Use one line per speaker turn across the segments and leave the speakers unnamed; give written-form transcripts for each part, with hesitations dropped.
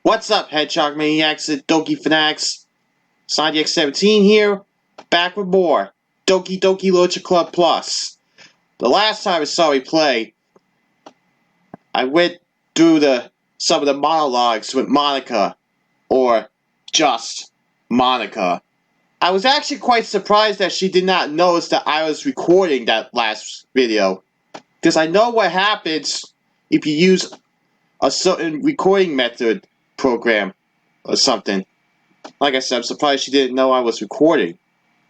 What's up, Hedgehog Maniacs and Doki Fanatics? SciDX17 here, back with more Doki Doki Literature Club Plus. The last time I saw me play, I went through some of the monologues with Monika, or just Monika. I was actually quite surprised that she did not notice that I was recording that last video, because I know what happens if you use a certain recording method program or something. Like I said, I'm surprised she didn't know I was recording.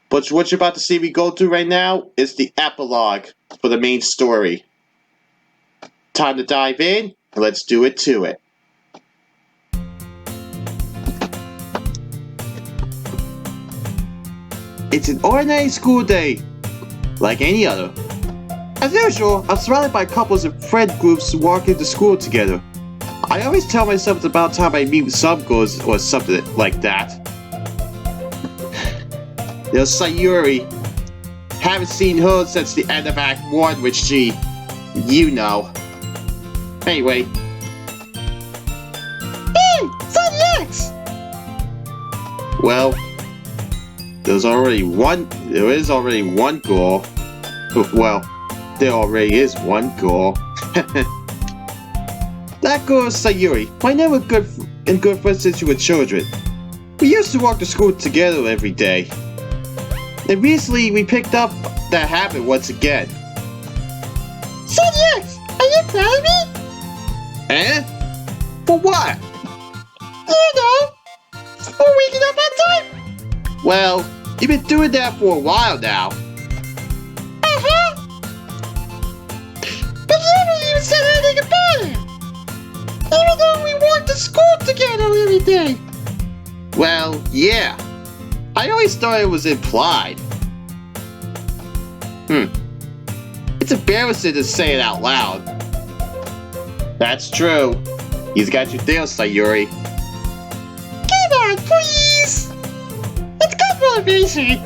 But what you're about to see me go through right now is the epilogue for the main story. Time to dive in, and let's do it to it. It's an ordinary school day, like any other. As usual, I'm surrounded by couples and friend groups who walk into school together. I always tell myself it's about time I meet with some girls or something like that. There's Sayori. Haven't seen her since the end of Act 1, which she, you know. Anyway. Hey, SciDX! Well, there is already one girl. Well, there already is one girl. That girl is Sayori. My name was good friends since we were children. We used to walk to school together every day. And recently we picked up that habit once again. SciDX, are you proud of me? Eh? For what? You know, for waking up on time. Well, you've been doing that for a while now. Uh-huh. But you haven't even said anything about it. Even though we walk to school together every day. Well, yeah. I always thought it was implied. It's embarrassing to say it out loud. That's true. He's got you there, Sayori. Come on, please. It's good motivation.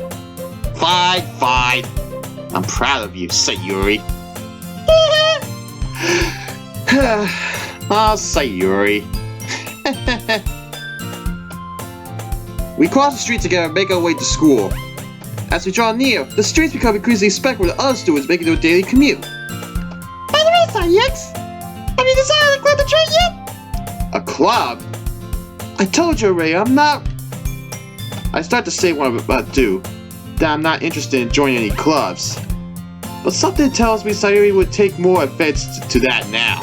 Fine. I'm proud of you, Sayori. Ah, Sayori. We cross the street together and make our way to school. As we draw near, the streets become increasingly specked with other students making their daily commute. By the way, SciDX, have you decided on a club to join yet? A club? I told you already, I'm not... I start to say what I'm about to do, that I'm not interested in joining any clubs. But something tells me Sayori would take more offense to that now.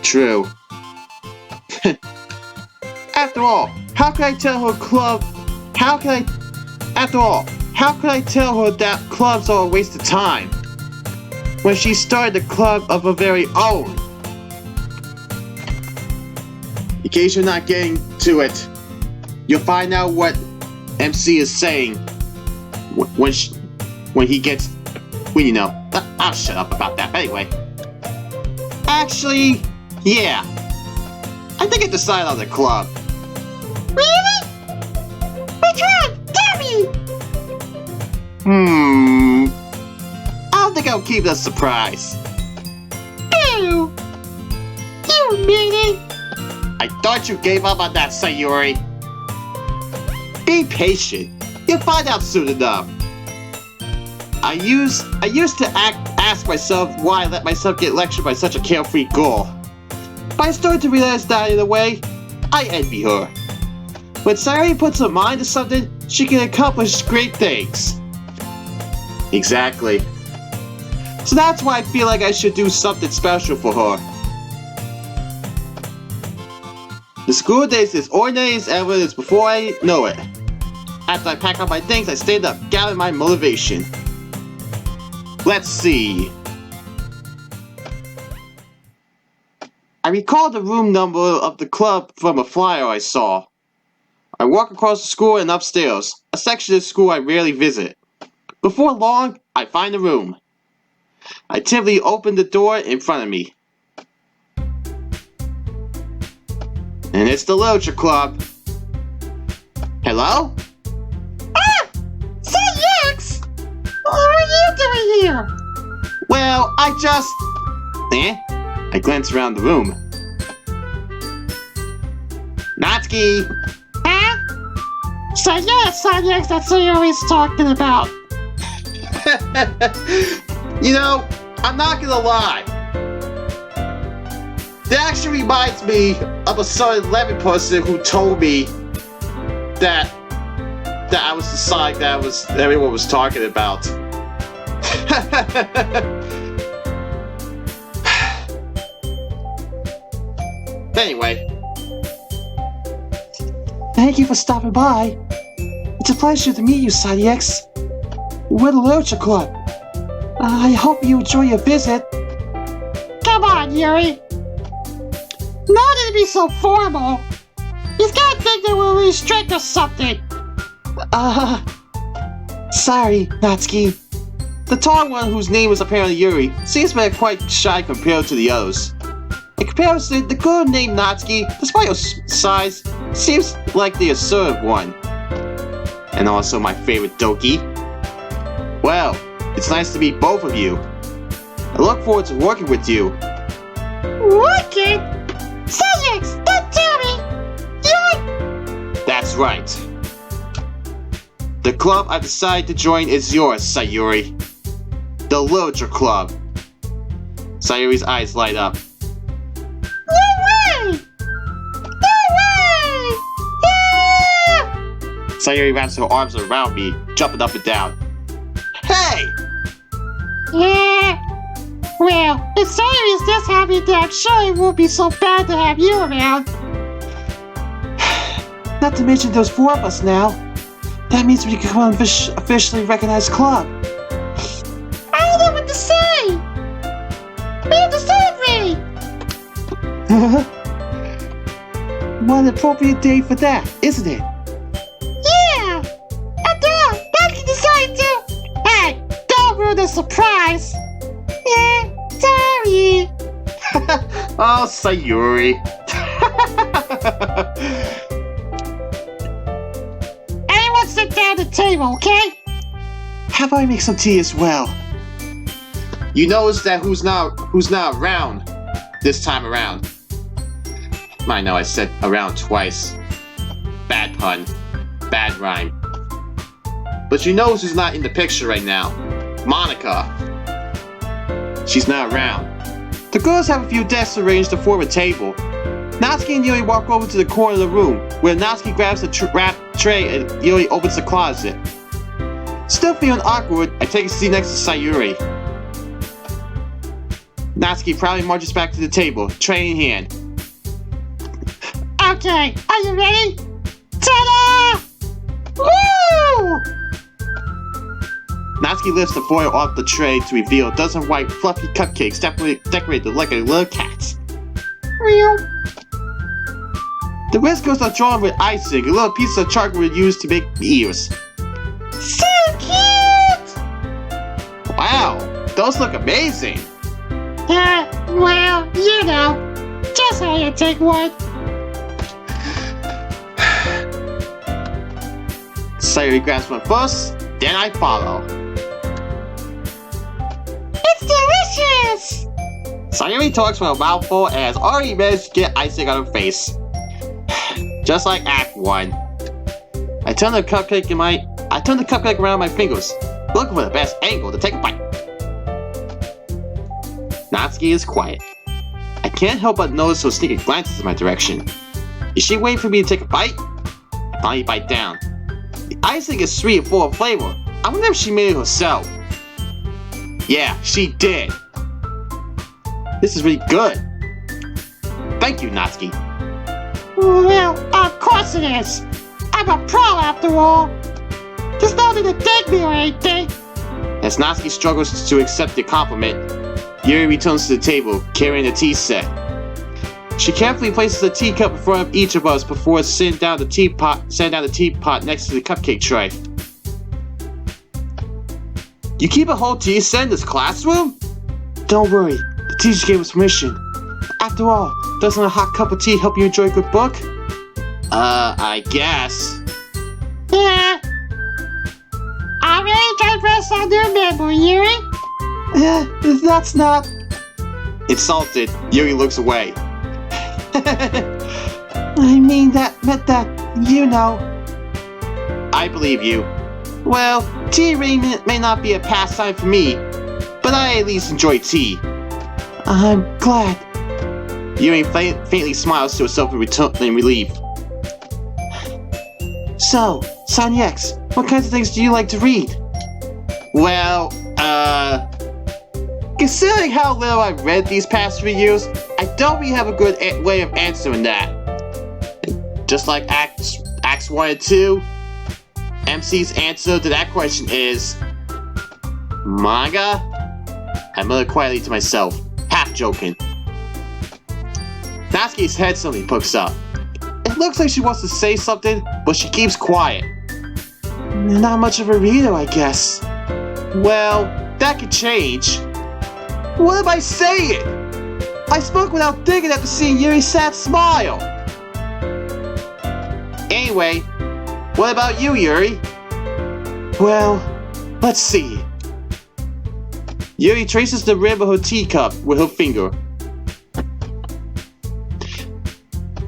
True. After all, how could I tell her that clubs are a waste of time when she started a club of her very own? In case you're not getting to it, you'll find out what MC is saying when you know. I'll shut up about that. But anyway, actually, yeah, I think I decided on the club. Really? Which one? Tell me! I don't think I'll keep that surprise. Ew! You meanie! I thought you gave up on that, Sayori. Be patient. You'll find out soon enough. I used to ask myself why I let myself get lectured by such a carefree girl. But I started to realize that in a way, I envy her. When Sayori puts her mind to something, she can accomplish great things. Exactly. So that's why I feel like I should do something special for her. The school day is as ordinary as ever as before I know it. After I pack up my things, I stand up, gather my motivation. Let's see. I recall the room number of the club from a flyer I saw. I walk across the school and upstairs, a section of the school I rarely visit. Before long, I find the room. I timidly open the door in front of me. And it's the Literature Club. Hello? Ah! SciDX! What are you doing here? Well, I just... Eh? I glance around the room. Natsuki!
Huh? So yeah, Sonic, that's what you're always talking about.
You know, I'm not gonna lie. That actually reminds me of a Sonic 11 person who told me that I was the Sonic that everyone was talking about. Anyway.
Thank you for stopping by. It's a pleasure to meet you, Sonic. We're the Literature Club. I hope you enjoy your visit. Come on, Yuri. No need to be so formal. He's gonna think that we're really strict or something. Sorry, Natsuki.
The tall one, whose name is apparently Yuri, seems to be quite shy compared to the others. In comparison, the girl named Natsuki, despite her size, seems like the assertive one. And also my favorite Doki. Well, it's nice to meet both of you. I look forward to working with you.
Working? Sonic, don't tell me! You're...
That's right. The club I've decided to join is yours, Sayori. The Literature Club. Sayori's eyes light up.
No way! No way! Ah!
Sayori wraps her arms around me, jumping up and down. Hey!
Yeah. Well, if Sayori's this happy, then I'm sure it won't be so bad to have you around. Not to mention there's 4 of us now. That means we can become an officially recognized club. I don't know what to say! We have to celebrate! What an appropriate day for that, isn't it? Yeah! After all, Doki decided to... Hey, don't ruin the surprise! Yeah, sorry!
Oh, Sayori.
Everyone sit down at the table, okay? How about I make some tea as well?
You notice that who's not around this time around. I know I said around twice. Bad pun. Bad rhyme. But you notice who's not in the picture right now. Monika. She's not around. The girls have a few desks arranged to form a table. Natsuki and Yuri walk over to the corner of the room, where Natsuki grabs the wrapped tray and Yuri opens the closet. Still feeling awkward, I take a seat next to Sayori. Natsuki proudly marches back to the table, tray in hand.
Okay, are you ready? Ta-da! Woo!
Natsuki lifts the foil off the tray to reveal a dozen white, fluffy cupcakes decorated like a little cat.
Real?
The rest goes on drawn with icing, a little piece of charcoal used to make ears.
So cute!
Wow, those look amazing!
Well, you know, just how you take one.
Sayori grabs one first, then I follow.
It's delicious!
Sayori talks from a mouthful and has already managed to get icing on her face. Just like Act 1. I turn the cupcake around my fingers, looking for the best angle to take a bite. Natsuki is quiet. I can't help but notice her sneaking glances in my direction. Is she waiting for me to take a bite? I finally bite down. The icing is sweet and full of flavor. I wonder if she made it herself. Yeah, she did. This is really good. Thank you, Natsuki.
Well, of course it is. I'm a pro after all. There's no need to thank me or anything.
As Natsuki struggles to accept the compliment, Yuri returns to the table, carrying a tea set. She carefully places a teacup in front of each of us before setting down the teapot next to the cupcake tray. You keep a whole tea set in this classroom? Don't worry, the teacher gave us permission. After all, doesn't a hot cup of tea help you enjoy a good book? I guess.
Yeah. I'm really trying to press on your memory, Yuri.
That's not... Insulted, Yuri looks away.
I mean that, you know.
I believe you.
Well, tea reading may not be a pastime for me,
but I at least enjoy tea.
I'm glad.
Yuri faintly smiles to herself in relief.
So, Sonny X, what kinds of things do you like to read?
Well, considering how little I've read these past 3 years, I don't really have a good way of answering that. Just like Acts 1 and 2, MC's answer to that question is manga? I muttered quietly to myself, half joking. Natsuki's head suddenly pokes up. It looks like she wants to say something, but she keeps quiet.
Not much of a reader, I guess.
Well, that could change.
What am I saying? I spoke without thinking after seeing Yuri's sad smile.
Anyway, what about you, Yuri?
Well, let's see.
Yuri traces the rim of her teacup with her finger.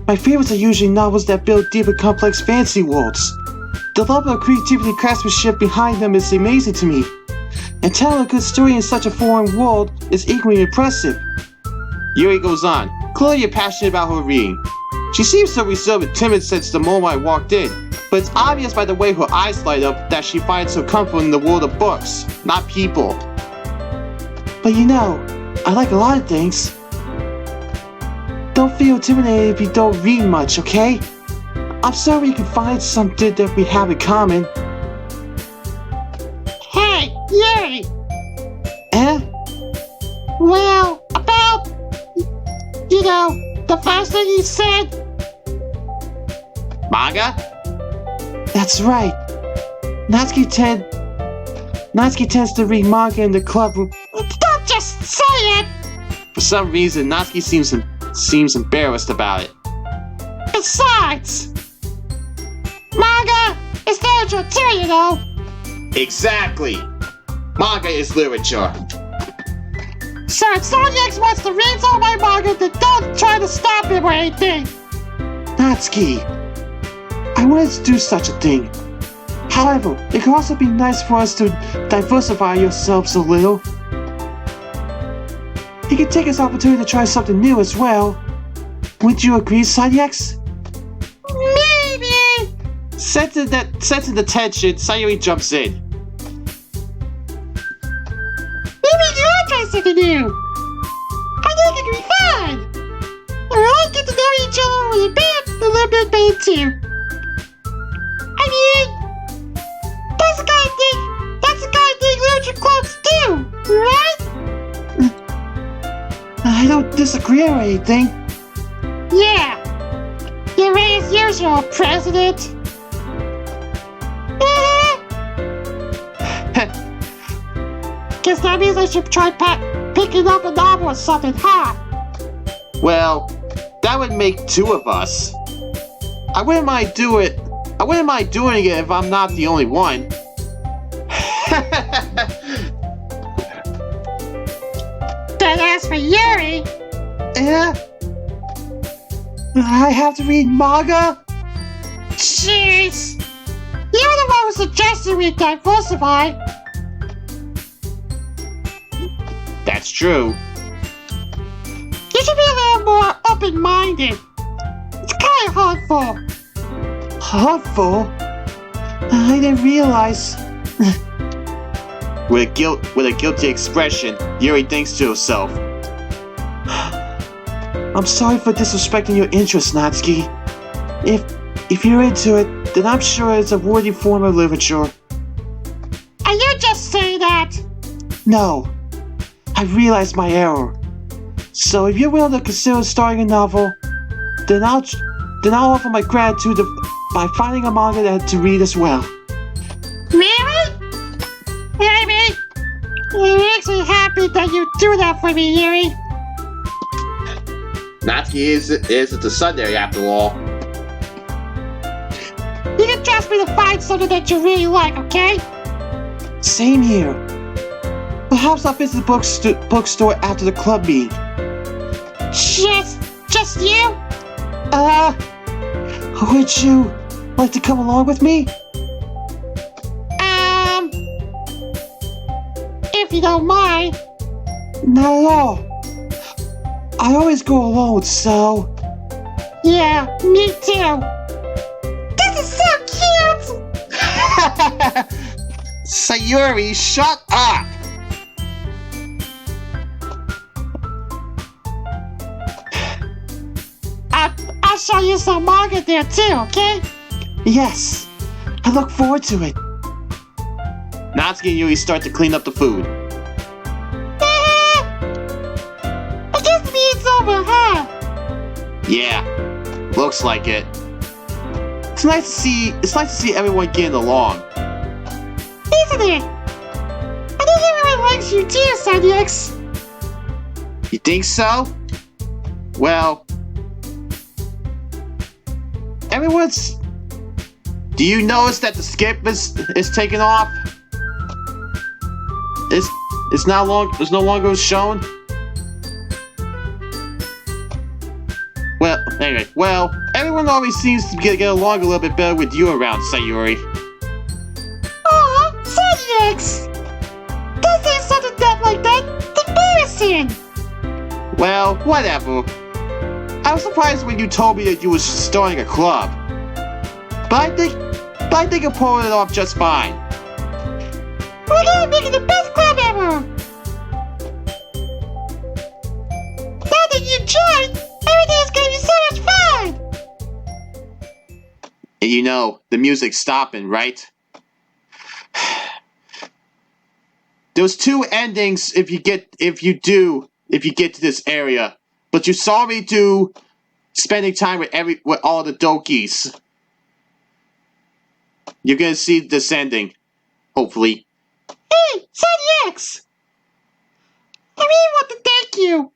My favorites are usually novels that build deep and complex fantasy worlds. The level of creativity and craftsmanship behind them is amazing to me. And telling a good story in such a foreign world is equally impressive.
Yuri goes on, clearly passionate about her reading. She seems so reserved and timid since the moment I walked in, but it's obvious by the way her eyes light up that she finds her comfort in the world of books, not people.
But you know, I like a lot of things. Don't feel intimidated if you don't read much, okay? I'm sorry you can find something that we have in common.
Hey, Yuri!
Eh?
Well, about, you know, the first thing you said.
Manga?
That's right. Natsuki tends to read manga in the club room.
Don't just say it!
For some reason, Natsuki seems embarrassed about it.
Besides, manga is literature too, you know.
Exactly. Manga is literature.
So if Sonny X wants to read some of my manga, then don't try to stop him or anything.
Natsuki, I wanted to do such a thing. However, it could also be nice for us to diversify ourselves a little. You can take this opportunity to try something new as well. Wouldn't you agree, Sonny X?
Maybe.
Sensing the tension, Sayori jumps in.
Maybe you're trying something new. I think it could be fun. Or all get to know each other a little bit better too. I mean, that's the kind of thing literature clubs do, right?
I don't disagree or anything.
Yeah. You're right as usual, President. Guess that means I should try picking up a novel or something, huh?
Well, that would make 2 of us. I wouldn't mind doing it if I'm not the only one.
Then as for Yuri...
I have to read manga?
Jeez! You're the one who suggested we diversify.
That's true.
You should be a little more open-minded. It's kind of hurtful.
Hurtful? I didn't realize.
With a guilty expression, Yuri thinks to herself.
I'm sorry for disrespecting your interest, Natsuki. If you're into it, then I'm sure it's a worthy form of literature.
Are you just saying that?
No. I realized my error. So if you're willing to consider starting a novel, then I'll offer my gratitude by finding a manga to read as well.
Really? It makes me happy that you do that for me, Yuri.
Natsuki is the Sunday after all.
You can trust me to find something that you really like, okay?
Same here. Perhaps I'll visit the bookstore after the club meeting.
Just you?
Would you like to come along with me?
If you don't mind.
Not at all. I always go alone, so...
Yeah, me too. This is so cute!
Sayori, shut up!
I'll show you some manga there too, okay?
Yes, I look forward to it.
Natsuki and Yuri start to clean up the food.
I guess the meeting's over, huh?
Yeah, looks like it. It's nice to see everyone getting along.
Isn't it? I think everyone likes you too, Sadix.
You think so? Well, everyone's... Do you notice that the skip is taken off? It's no longer shown? Well, everyone always seems to get along a little bit better with you around, Sayori.
Aw, Sadix! Don't say something like that! Embarrassing!
Well, whatever. I was surprised when you told me that you were starting a club. But I think you're pulling it off just fine.
We're gonna make it the best club ever! Now that you joined, everything's gonna be so much fun!
And you know, the music's stopping, right? There's two endings if you get to this area. But you saw me do spending time with all the Dokis. You're gonna see this ending, hopefully.
Hey, Sadix! I really want to thank you.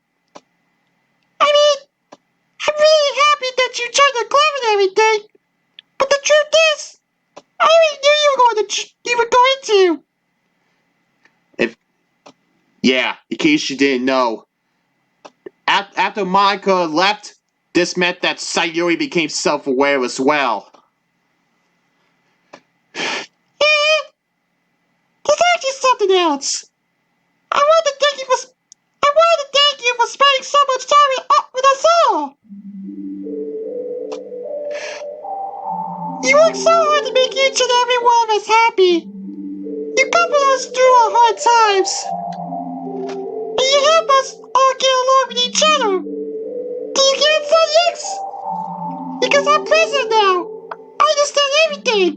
I mean, I'm really happy that you joined the club and everything. But the truth is, I already knew you were going to.
Yeah, in case you didn't know. After Monika left, this meant that Sayori became self-aware as well.
There's actually something else. I wanted to thank you for spending so much time with us all. You worked so hard to make each and every one of us happy. You comforted us through our hard times. And you help us all get along with each other. Do you get it, Sadix? Because I'm president now. I understand everything.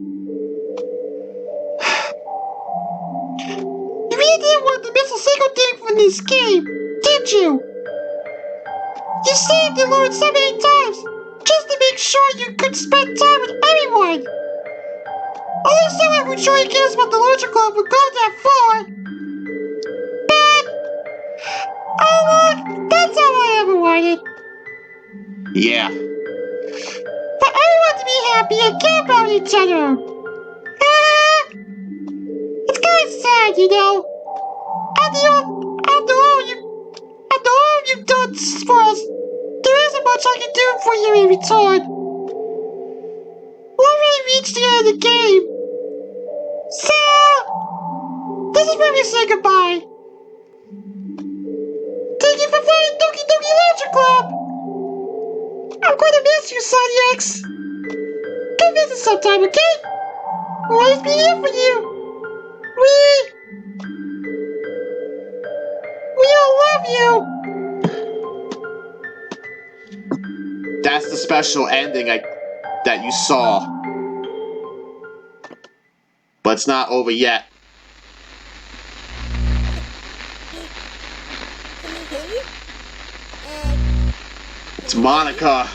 You really didn't want to miss a single thing from this game, did you? You saved the Lord so many times just to make sure you could spend time with everyone. Only someone who truly cares about the Literature Club would go that far. But, oh look, that's all I ever wanted.
Yeah.
For everyone to be happy and care about each other. It's kind of sad, you know. After all you've done for us, there isn't much I can do for you in return. We already reached the end of the game. So, this is where we say goodbye. Thank you for playing Doki Doki Literature Club. I'm going to miss you, Sadix. Come visit sometime, okay? We'll always be here for you. We all love you.
That's the special ending that you saw. But it's not over yet. It's Monika.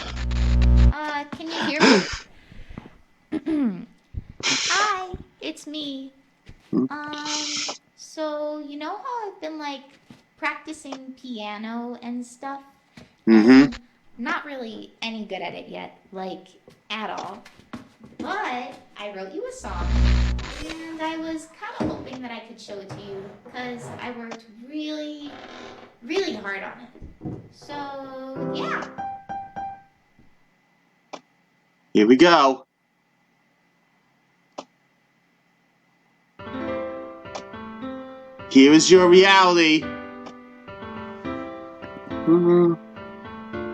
Can you hear me? Hi, it's me. So you know how I've been like practicing piano and stuff?
Mm-hmm.
Not really any good at it yet, like at all. But I wrote you a song, and I was kind of hoping that I could show it to you because I worked really, really hard on it. So, yeah.
Here we go. Here is your reality.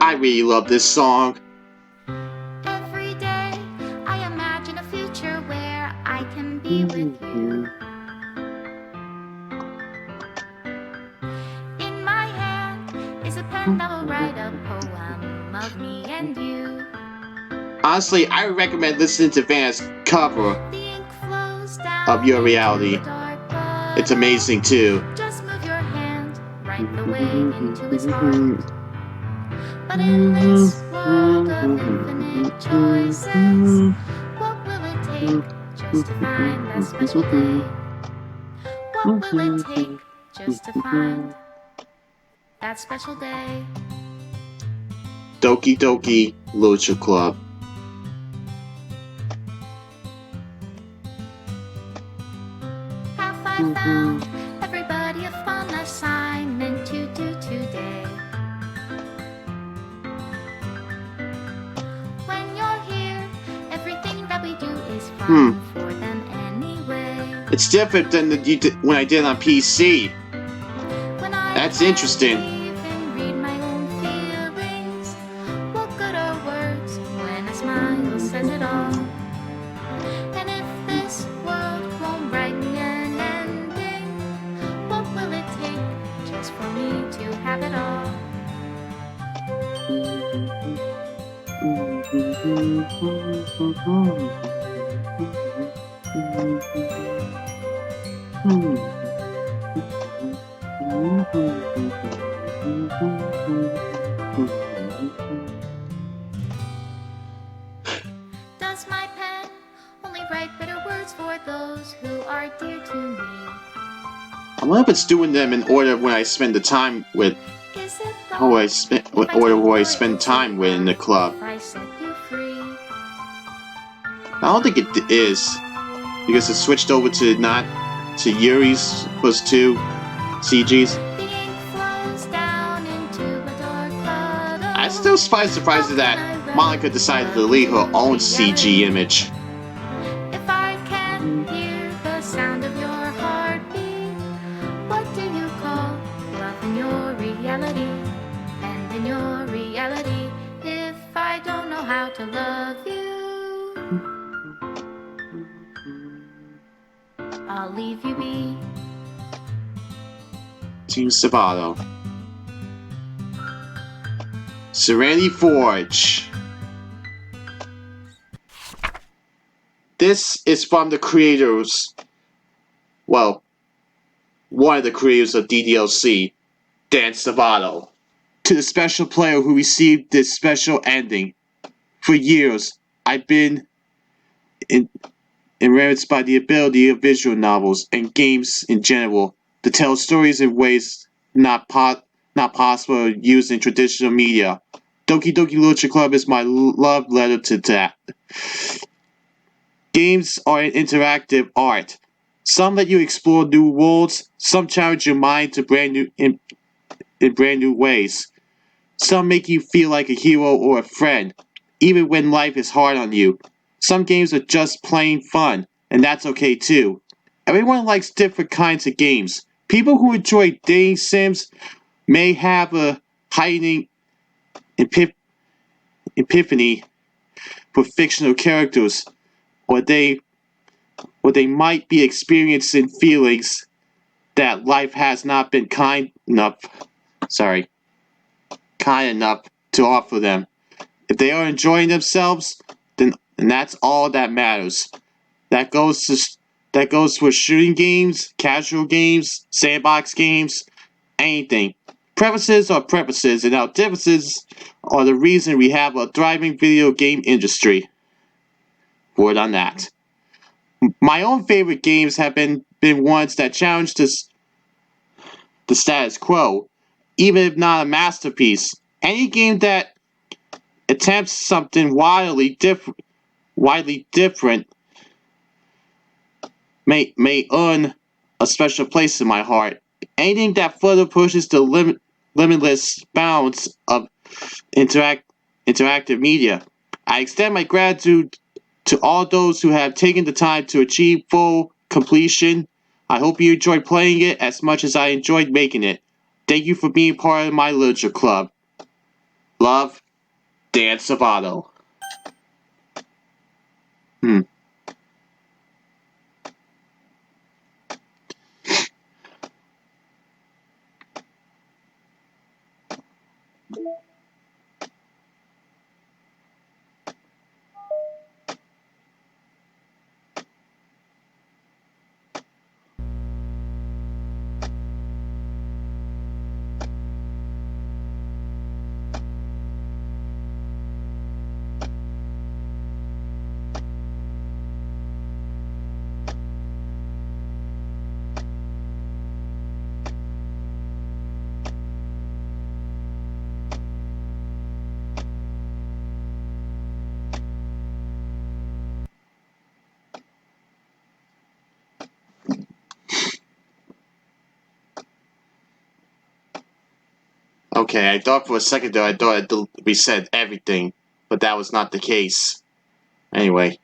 I really love this song.
Every day I imagine a future where I can be with you. In my hand is a pen that will write a poem of me and you.
Honestly, I would recommend listening to Van's cover
The ink flows down
of Your Reality.
into a dark
It's
puddle.
amazing too.
Just move your hand, write the way into his heart. But in this world of infinite choices, what will it take just to find that special day? What will it take just to find that special day?
Doki Doki Lucha Club.
Have I found everybody a fun assignment to do today? When you're here, everything that we do is fun for them anyway.
It's different than when I did on PC.
When I
That's
can't
interesting.
even read my own feelings, what good are words when a smile says it all? And if this world won't write me an ending, what will it take just for me to have it all? Does my pen only write bitter words for those who are dear to me?
I wonder if it's doing them in order when I spend the time with
Is it
who I spend time with in the club.
if I set you free?
I don't think it is because it switched over to not to Yuri's +2 CGs.
The ink flows down into a dark puddle.
I'm still surprised that Monika decided to delete her own CG image.
If I can hear the sound of your heartbeat, what do you call love in your reality? And in your reality, if I don't know how to love you, I'll leave you be.
Team Salvato. Serenity Forge. This is from the creators, well, one of the creators of DDLC, Dan Salvato. To the special player who received this special ending. For years, I've been enraptured by the ability of visual novels and games in general to tell stories in ways not possible using traditional media. Doki Doki Lucha Club is my love letter to that. Games are an interactive art. Some let you explore new worlds. Some challenge your mind to in brand new ways. Some make you feel like a hero or a friend, even when life is hard on you. Some games are just plain fun, and that's okay too. Everyone likes different kinds of games. People who enjoy dating sims may have a heightening epiphany for fictional characters, or they might be experiencing feelings that life has not been kind enough to offer them. If they are enjoying themselves, then that's all that matters. That goes for shooting games, casual games, sandbox games, anything. Preferences are preferences, and our differences are the reason we have a thriving video game industry. Word on that. My own favorite games have been ones that challenge the status quo, even if not a masterpiece. Any game that attempts something widely different may earn a special place in my heart. Anything that further pushes the limitless bounds of interactive media. I extend my gratitude to all those who have taken the time to achieve full completion. I hope you enjoyed playing it as much as I enjoyed making it. Thank you for being part of my literature club. Love, Dan Salvato. Okay, I thought for a second there, I thought we said everything, but that was not the case. Anyway,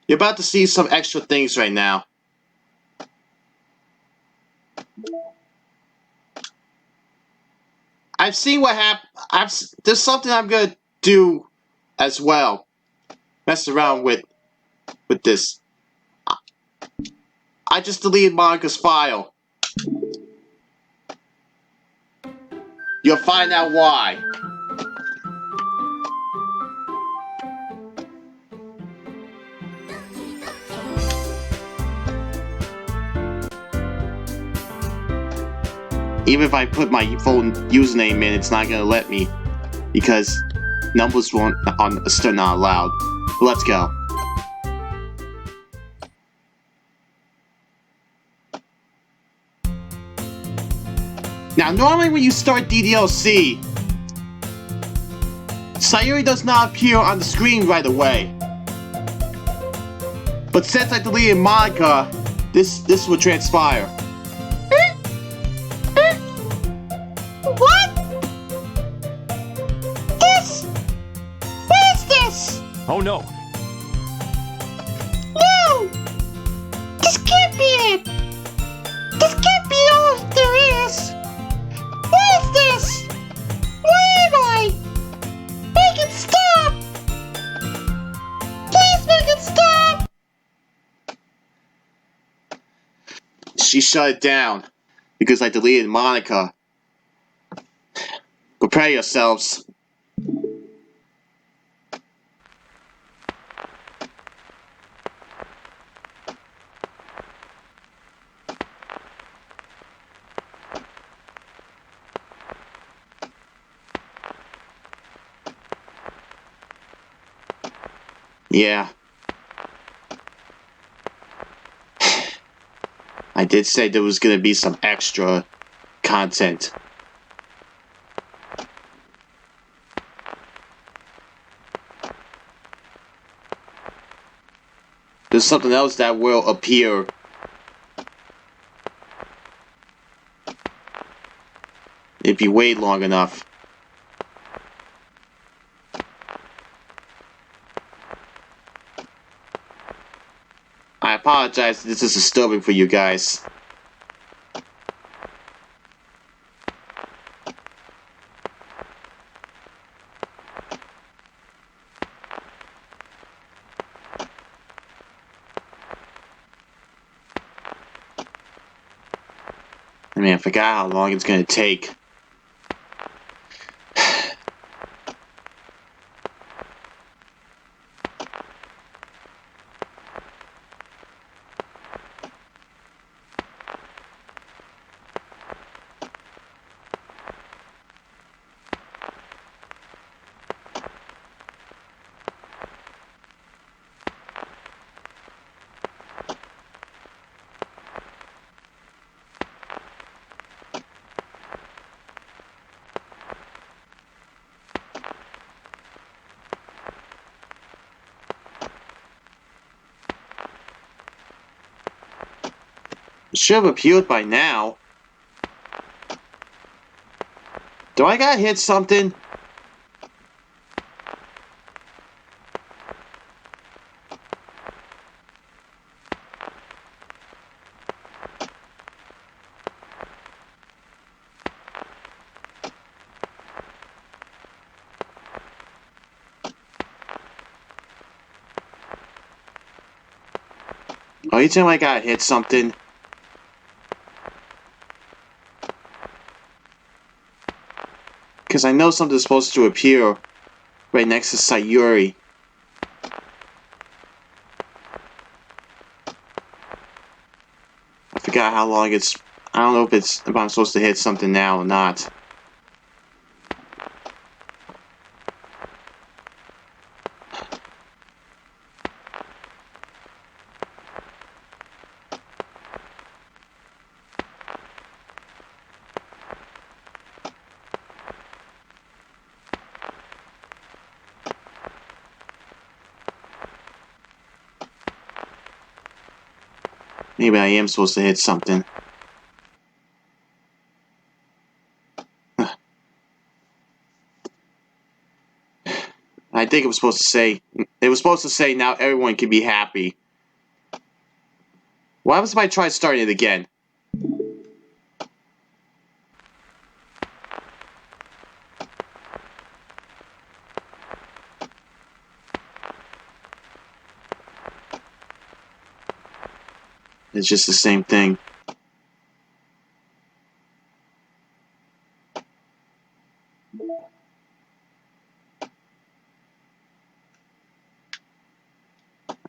you're about to see some extra things right now. I've seen what happened. There's something I'm gonna do as well. Mess around with this. I just deleted Monika's file. You'll find out why. Even if I put my phone username in, it's not gonna let me because numbers won't are still not allowed. Let's go. Now, normally when you start DDLC, Sayori does not appear on the screen right away. But since I deleted Monika, this will transpire.
What? This? What is this?
Oh no!
No! This can't be it! This can't be all there is! What is this? Where am I? Make it stop! Please make it stop!
She shut it down because I deleted Monika. Prepare yourselves. Yeah. I did say there was gonna be some extra content. There's something else that will appear. If you wait long enough. I apologize if this is disturbing for you guys. I mean, I forgot how long it's gonna take. It should have appeared by now. Do I gotta hit something? Oh, you tell me I gotta hit something? Because I know something's supposed to appear right next to Sayori. I forgot how long it's... I don't know if I'm supposed to hit something now or not. Maybe I am supposed to hit something. I think it was supposed to say... It was supposed to say now everyone can be happy. What happens if I try starting it again? It's just the same thing.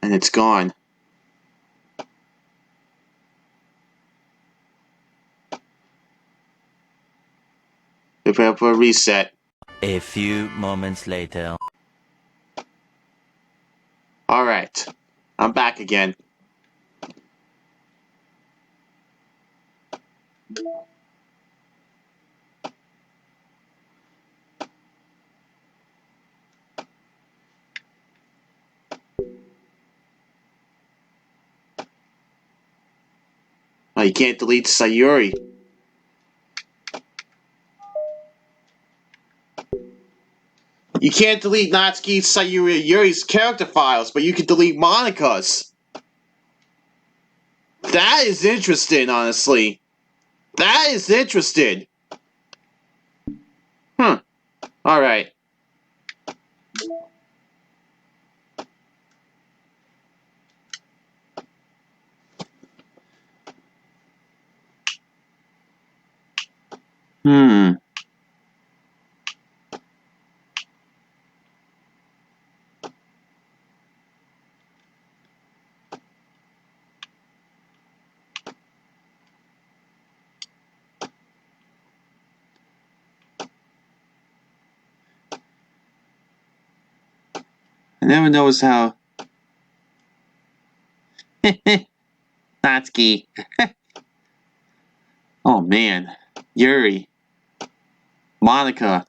And it's gone. Prepare for a reset.
A few moments later.
Alright. I'm back again. Oh, you can't delete Sayori. You can't delete Natsuki, Sayori, Yuri's character files, but you can delete Monika's. That is interesting, honestly. That is interesting. Alright. I never noticed how... Natsuki. Oh man. Yuri. Monika.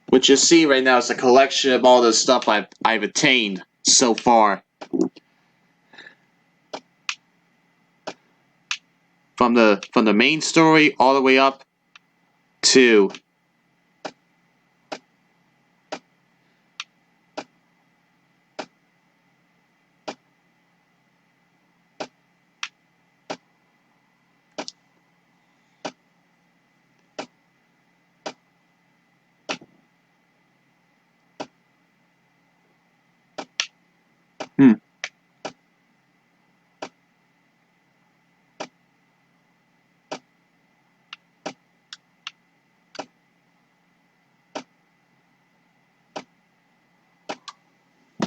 What you see right now is a collection of all the stuff I've attained so far. From the main story all the way up to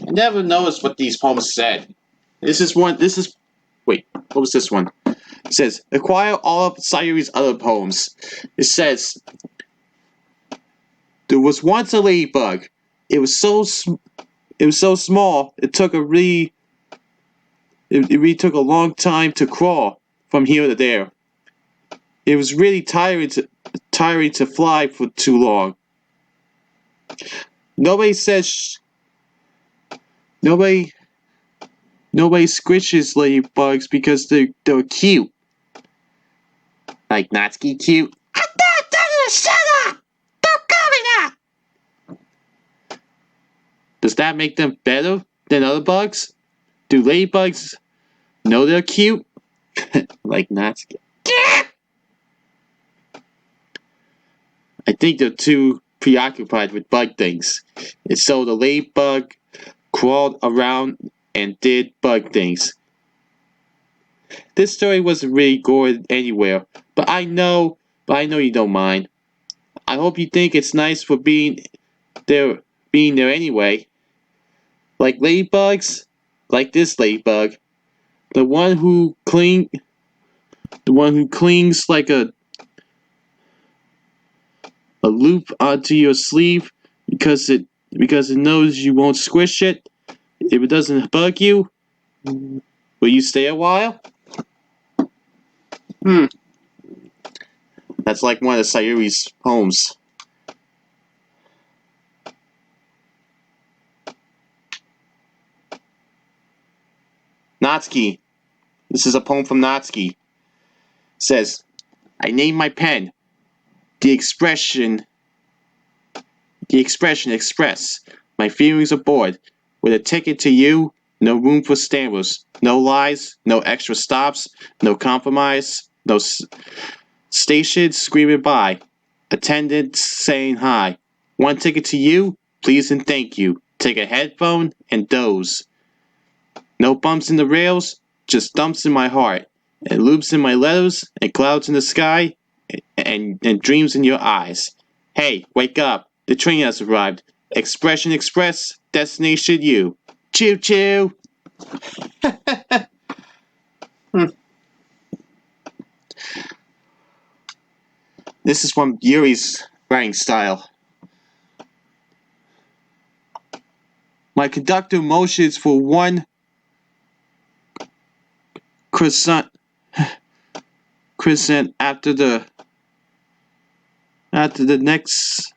I never noticed what these poems said. This is wait, what was this one? It says, acquire all of Sayori's other poems. It says, there was once a ladybug. It was so small, it really took a long time to crawl from here to there. It was really tiring to fly for too long. Nobody Nobody squishes ladybugs because they're cute. Like Natsuki cute.
I'm not telling you to shut up! Don't call me that!
Does that make them better than other bugs? Do ladybugs know they're cute? Like Natsuki. I think they're too preoccupied with bug things. And so the ladybug crawled around and did bug things. This story wasn't really going anywhere, but I know you don't mind. I hope you think it's nice for being there anyway. Like ladybugs, like this ladybug, the one who clings like a loop onto your sleeve because it knows you won't squish it if it doesn't bug you. Will you stay a while? That's like one of Sayori's poems. Natsuki. This is a poem from Natsuki. It says, I named my pen. The expression express. My feelings are bored. With a ticket to you, no room for stammers. No lies, no extra stops, no compromise, no stations screaming by. Attendants saying hi. One ticket to you, please and thank you. Take a headphone and doze. No bumps in the rails, just dumps in my heart. And loops in my letters, and clouds in the sky, and dreams in your eyes. Hey, wake up. The train has arrived. Expression Express, destination you. Choo choo! This is from Yuri's writing style. My conductor motions for one crescent after the next.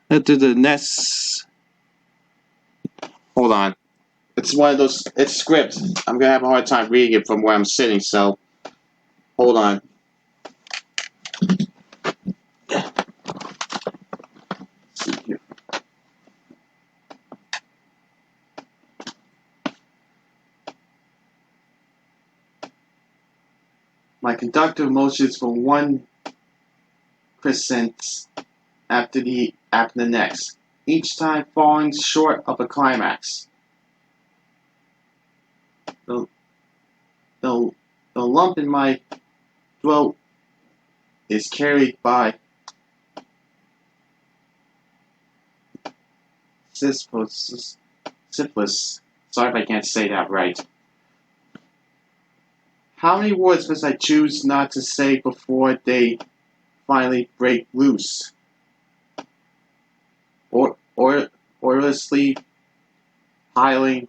Hold on. It's one of those. It's script. I'm gonna have a hard time reading it from where I'm sitting. So, hold on. My conductor motions for one crescent after the next, each time falling short of a climax. The lump in my throat is carried by syphilis. Sorry if I can't say that right. How many words must I choose not to say before they finally break loose? Orderlessly piling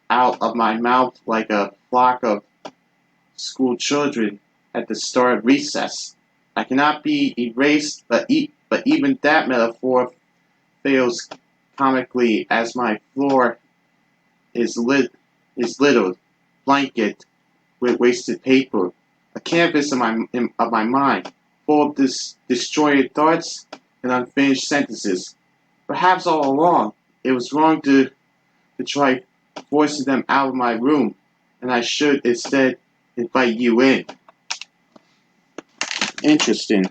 out of my mouth like a flock of school children at the start of recess. I cannot be erased, but even that metaphor fails comically as my floor is littered, blanket with wasted paper, a canvas of my mind, full of disjointed thoughts and unfinished sentences. Perhaps all along, it was wrong to try forcing them out of my room, and I should instead invite you in. Interesting.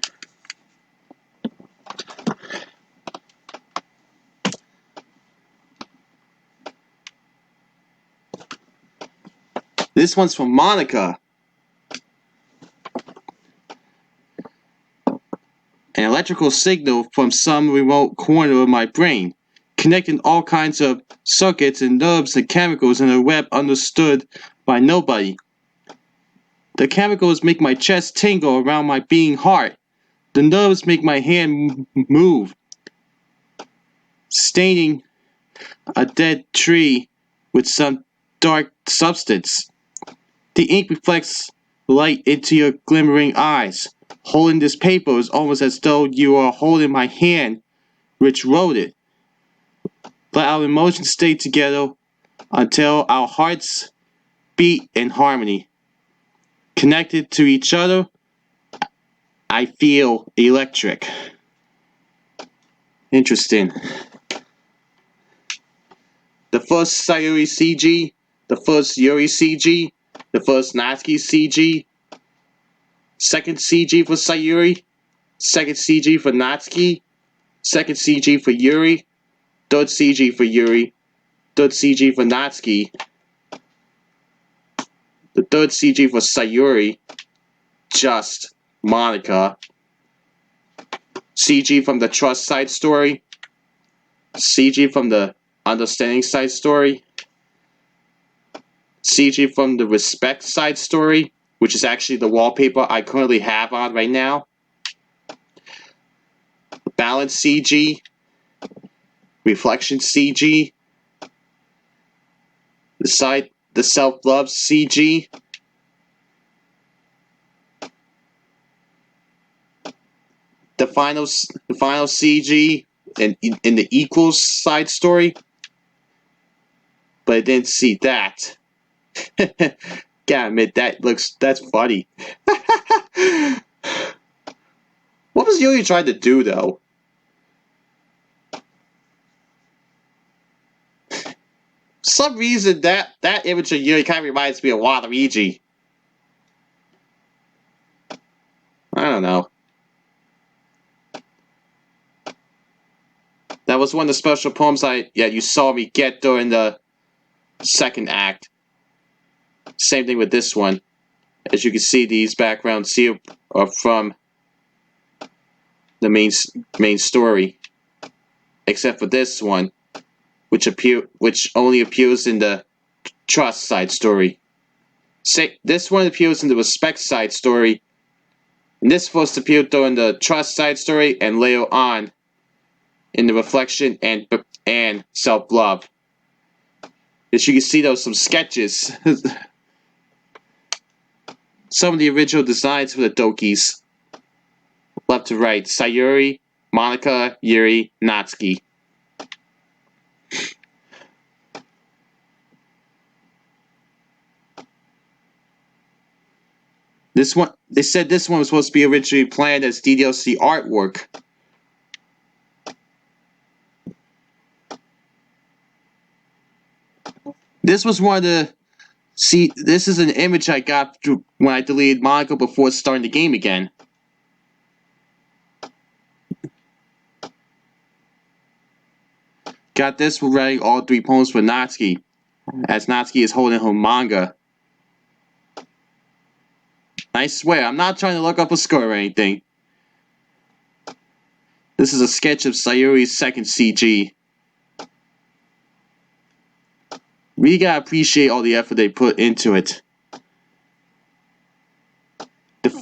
This one's from Monika. An electrical signal from some remote corner of my brain, connecting all kinds of circuits and nerves and chemicals in a web understood by nobody. The chemicals make my chest tingle around my beating heart. The nerves make my hand move, staining a dead tree with some dark substance. The ink reflects light into your glimmering eyes. Holding this paper is almost as though you are holding my hand, which wrote it. Let our emotions stay together until our hearts beat and harmony. Connected to each other, I feel electric. Interesting. The first Sayori CG, the first Yuri CG, the first Natsuki CG, second CG for Sayori, second CG for Natsuki, second CG for Yuri, third CG for Yuri, third CG for Natsuki, the third CG for Sayori, just Monika, CG from the trust side story, CG from the understanding side story, CG from the respect side story, which is actually the wallpaper I currently have on right now, balance CG, reflection CG, the self-love CG, the final CG in the equals side story, but I didn't see that. Gotta admit, that's funny. What was Yuri trying to do, though? For some reason, that image of Yuri kind of reminds me of Waluigi. I don't know. That was one of the special poems you saw me get during the second act. Same thing with this one. As you can see, these backgrounds here are from the main story, except for this one, which only appears in the trust side story. This one appears in the respect side story, and this first appeared during the trust side story, and later on in the reflection and self-love. As you can see, there were some sketches. Some of the original designs for the Dokis. Left to right, Sayori, Monika, Yuri, Natsuki. This one, they said this one was supposed to be originally planned as DDLC artwork. This was one of the... See, this is an image I got when I deleted Monika before starting the game again. Got this for writing all 3 poems for Natsuki, as Natsuki is holding her manga. I swear, I'm not trying to look up a score or anything. This is a sketch of Sayori's second CG. Really gotta appreciate all the effort they put into it.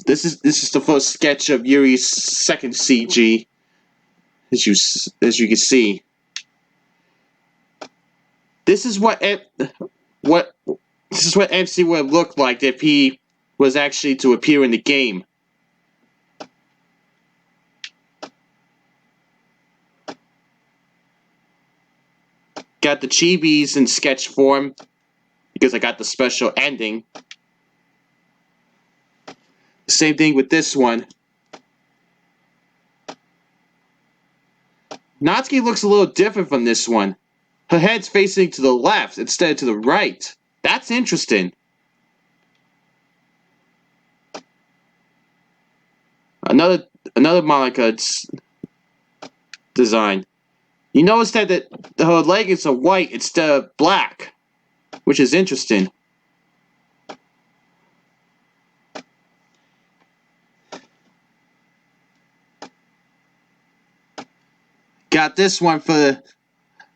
This is the first sketch of Yuri's second CG, as you can see. This is what MC would have looked like if he was actually to appear in the game. Got the chibis in sketch form because I got the special ending. Same thing with this one. Natsuki looks a little different from this one. Her head's facing to the left instead of to the right. That's interesting. Another Monika design. You notice that her leggings are white instead of black, which is interesting. Got this one for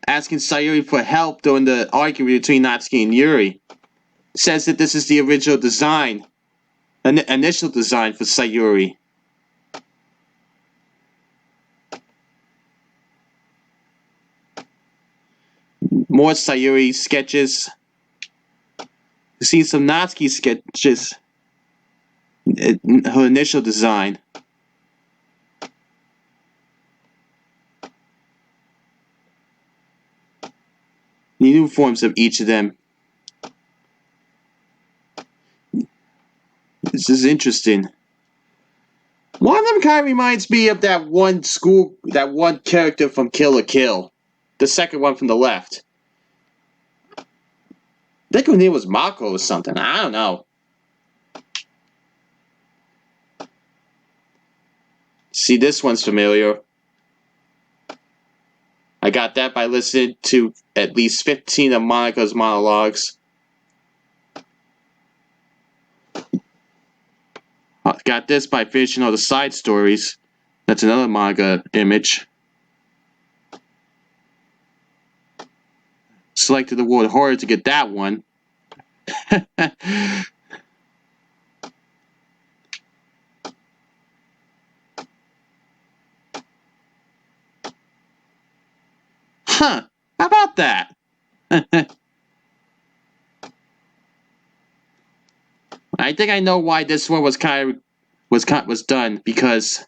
asking Sayori for help during the argument between Natsuki and Yuri. Says that this is the original design, initial design for Sayori. More Sayori sketches. We've seen some Natsuki sketches. Her initial design. The uniforms of each of them. This is interesting. One of them kind of reminds me of that one character from Kill la Kill. The second one from the left. I think her name was Mako or something. I don't know. See, this one's familiar. I got that by listening to at least 15 of Monika's monologues. I got this by finishing all the side stories. That's another manga image. Selected the word horror to get that one. Huh, how about that? I think I know why this one was done, because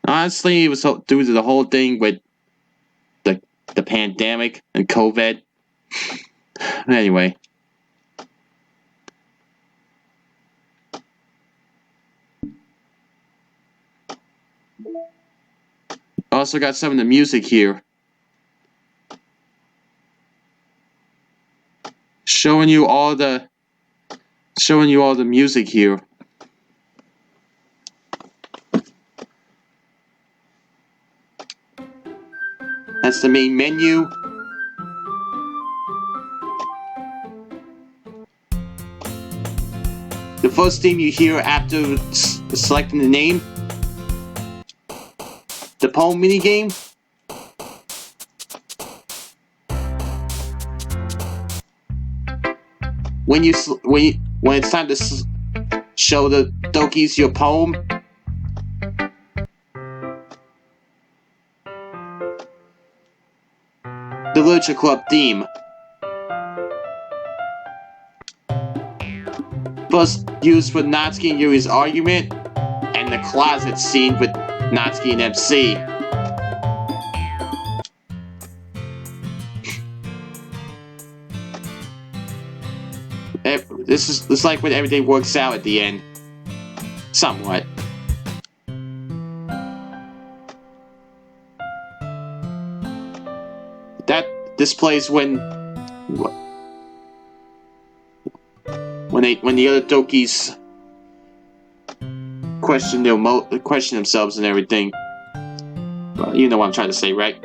honestly it was due to the whole thing with the pandemic and COVID. Anyway. Also got some of the music here. Showing you all the music here. That's the main menu. The first theme you hear after selecting the name. The poem minigame. When it's time to show the Dokis your poem. The Literature Club theme. First used with Natsuki and Yuri's argument, and the closet scene with Natsuki and MC. This is like when everything works out at the end. Somewhat. That displays when the other Dokis question themselves and everything. Well, you know what I'm trying to say, right?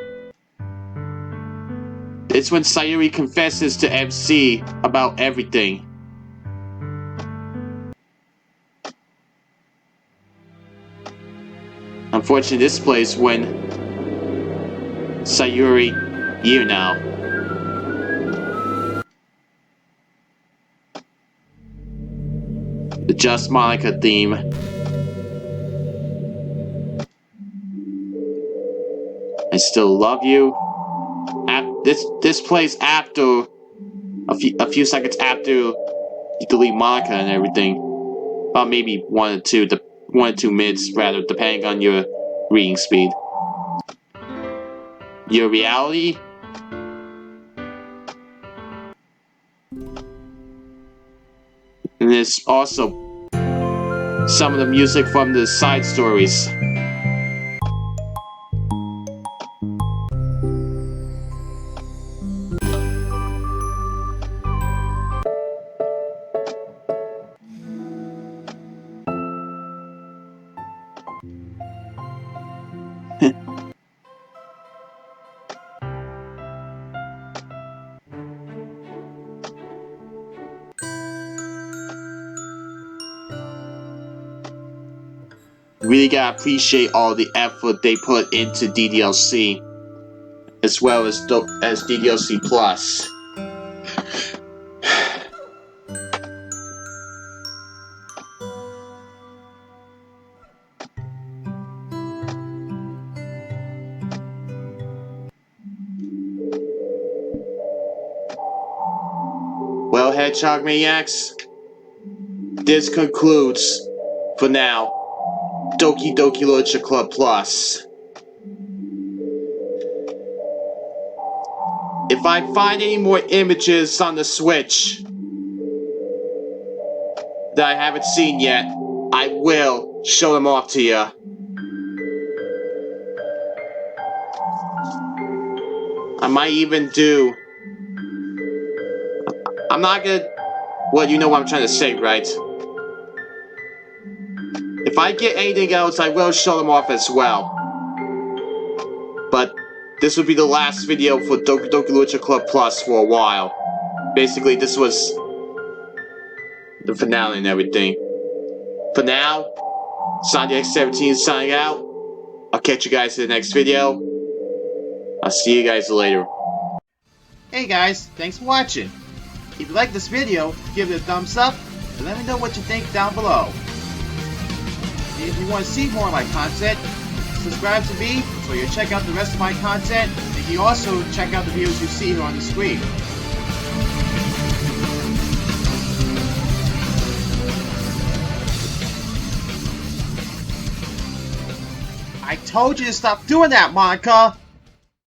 It's when Sayori confesses to MC about everything. Unfortunately, this plays when Sayori, you now. The Just Monika theme. I Still Love You. This plays after a few seconds after you delete Monika and everything. About maybe 1 or 2 minutes, rather, depending on your reading speed. Your Reality. And there's also some of the music from the side stories. Really gotta appreciate all the effort they put into DDLC, as well as DDLC Plus. Well, Hedgehog Maniacs, this concludes, for now, Doki Doki Literature Club Plus. If I find any more images on the Switch, that I haven't seen yet, I will show them off to you. I might even do... I'm not gonna... Well, you know what I'm trying to say, right? If I get anything else, I will show them off as well. But this would be the last video for Doki Doki Lucha Club Plus for a while. Basically, this was the finale and everything. For now, Sonic X17 signing out. I'll catch you guys in the next video. I'll see you guys later.
Hey guys, thanks for watching. If you like this video, give it a thumbs up and let me know what you think down below. And if you want to see more of my content, subscribe to me so you'll check out the rest of my content, and you can also check out the videos you see here on the screen. I told you to stop doing that, Monika!